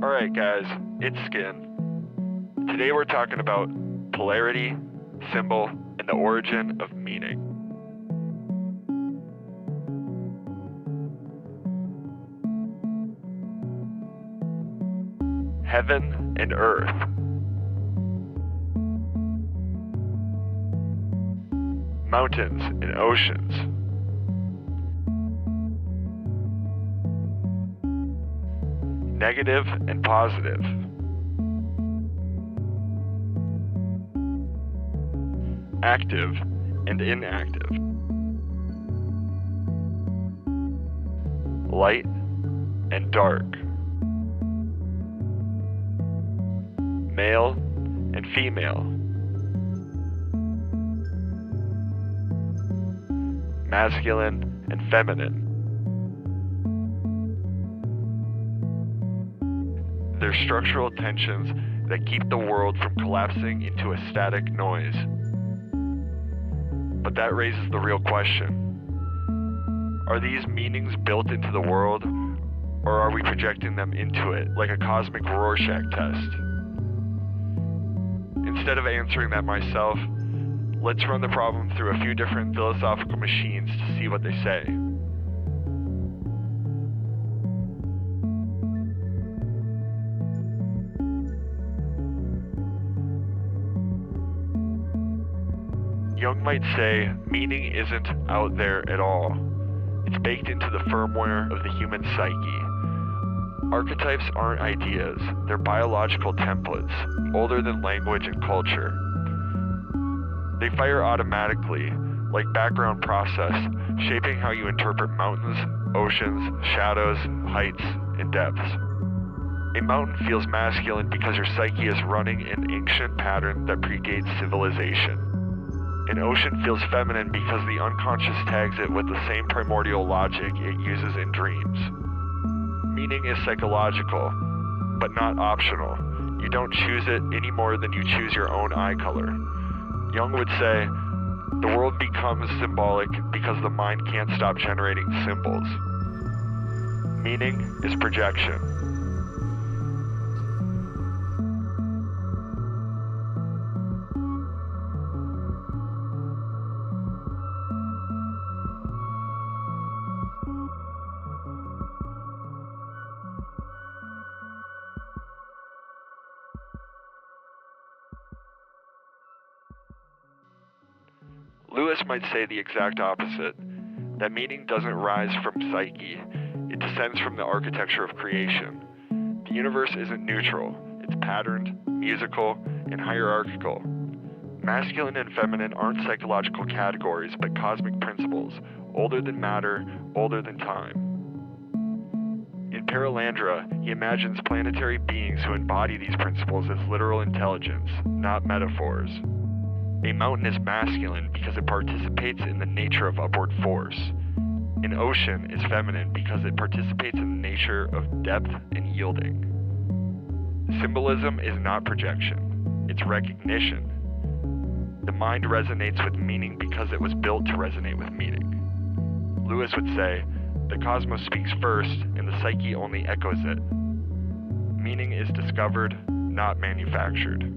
Alright guys, it's Skin. Today we're talking about polarity, symbol, and the origin of meaning. Heaven and earth. Mountains and oceans. Negative and positive. Active and inactive. Light and dark. Male and female. Masculine and feminine. There's structural tensions that keep the world from collapsing into a static noise. But that raises the real question. Are these meanings built into the world, or are we projecting them into it like a cosmic Rorschach test? Instead of answering that myself, let's run the problem through a few different philosophical machines to see what they say. Jung might say meaning isn't out there at all. It's baked into the firmware of the human psyche. Archetypes aren't ideas, they're biological templates, older than language and culture. They fire automatically, like background process, shaping how you interpret mountains, oceans, shadows, heights, and depths. A mountain feels masculine because your psyche is running an ancient pattern that predates civilization. An ocean feels feminine because the unconscious tags it with the same primordial logic it uses in dreams. Meaning is psychological, but not optional. You don't choose it any more than you choose your own eye color. Jung would say, the world becomes symbolic because the mind can't stop generating symbols. Meaning is projection. Lewis might say the exact opposite, that meaning doesn't rise from psyche, it descends from the architecture of creation. The universe isn't neutral, it's patterned, musical, and hierarchical. Masculine and feminine aren't psychological categories, but cosmic principles, older than matter, older than time. In Paralandra, he imagines planetary beings who embody these principles as literal intelligence, not metaphors. A mountain is masculine because it participates in the nature of upward force. An ocean is feminine because it participates in the nature of depth and yielding. Symbolism is not projection, it's recognition. The mind resonates with meaning because it was built to resonate with meaning. Lewis would say, the cosmos speaks first and the psyche only echoes it. Meaning is discovered, not manufactured.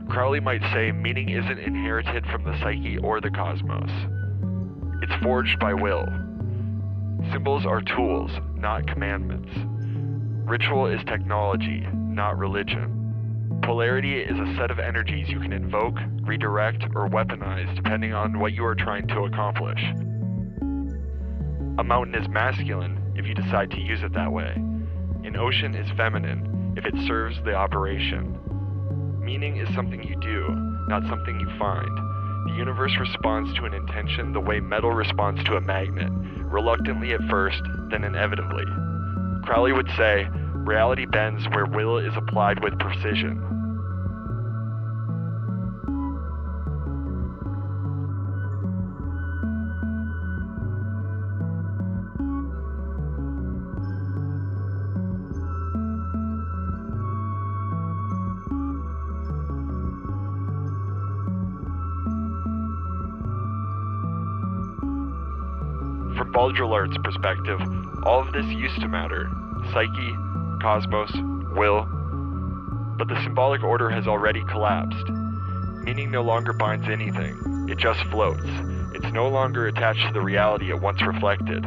Crowley might say meaning isn't inherited from the psyche or the cosmos. It's forged by will. Symbols are tools, not commandments. Ritual is technology, not religion. Polarity is a set of energies you can invoke, redirect, or weaponize depending on what you are trying to accomplish. A mountain is masculine if you decide to use it that way. An ocean is feminine if it serves the operation. Meaning is something you do, not something you find. The universe responds to an intention the way metal responds to a magnet, reluctantly at first, then inevitably. Crowley would say, reality bends where will is applied with precision. Baudrillard's perspective, all of this used to matter: psyche, cosmos, will. But the symbolic order has already collapsed. Meaning no longer binds anything, it just floats. It's no longer attached to the reality it once reflected.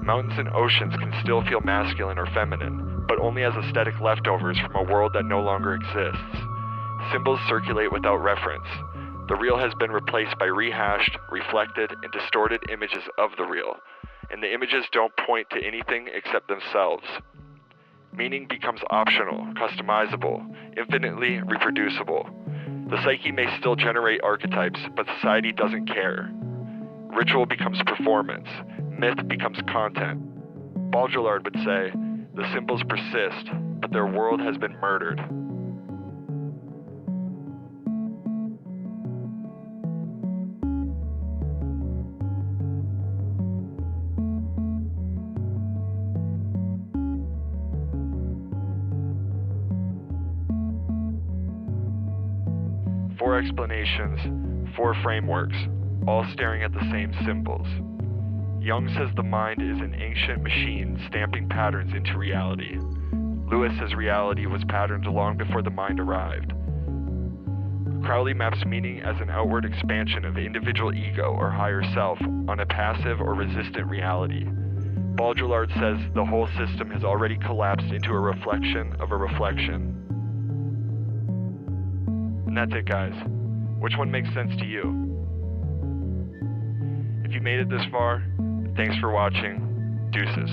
Mountains and oceans can still feel masculine or feminine, but only as aesthetic leftovers from a world that no longer exists. Symbols circulate without reference. The real has been replaced by rehashed, reflected, and distorted images of the real, and the images don't point to anything except themselves. Meaning becomes optional, customizable, infinitely reproducible. The psyche may still generate archetypes, but society doesn't care. Ritual becomes performance. Myth becomes content. Baudrillard would say, the symbols persist, but their world has been murdered. Four explanations, four frameworks, all staring at the same symbols. Jung says the mind is an ancient machine stamping patterns into reality. Lewis says reality was patterned long before the mind arrived. Crowley maps meaning as an outward expansion of individual ego or higher self on a passive or resistant reality. Baudrillard says the whole system has already collapsed into a reflection of a reflection. And that's it, guys. Which one makes sense to you? If you made it this far, thanks for watching. Deuces.